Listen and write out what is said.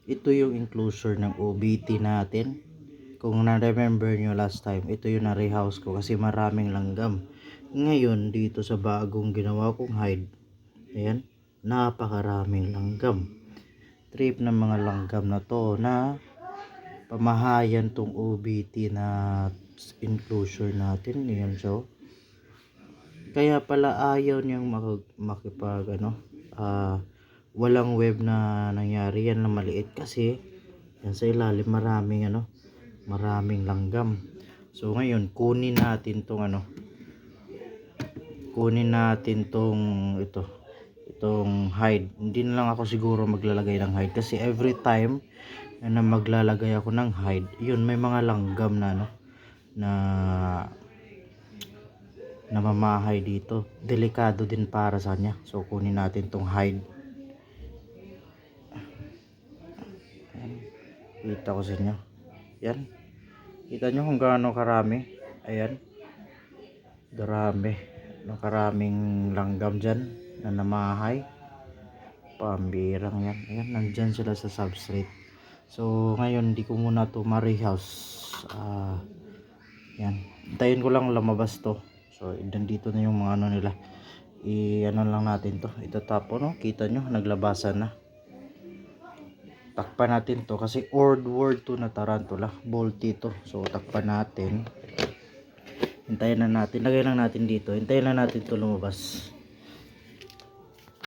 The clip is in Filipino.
ito yung enclosure ng OBT natin. Kung na-remember nyo last time, ito yung na-rehouse ko kasi maraming langgam. Ngayon, dito sa bagong ginawa kong hide, ayan, napakaraming langgam. Trip ng mga langgam na to na pamahayan tong OBT na enclosure natin. Ayan, so kaya pala ayaw niyang makipag walang web na nangyari yan na maliit kasi yan sa ilalim maraming langgam. So ngayon kunin natin tong itong hide. Hindi na lang ako siguro maglalagay ng hide kasi every time na maglalagay ako ng hide, yun may mga langgam na namamahay dito. Delikado din para sa kanya. So kunin natin tong hide. Kita ko sa inyo. Yan. Kita nyo kung gaano karami. Ayan. Darami. Karaming langgam dyan na namahay. Pambirang yan. Ayan. Nandyan sila sa substrate. So ngayon hindi ko muna to ma-rehouse. Yan. Hintayin ko lang lumabas to. So nandito na yung mga nila. Lang natin to. Itatapo Kita nyo naglabasan na. Takpan natin to kasi word to na tarantula, bolty to. So takpan natin. Hintayin na natin. Lagay lang natin dito. Hintayin lang natin to lumabas.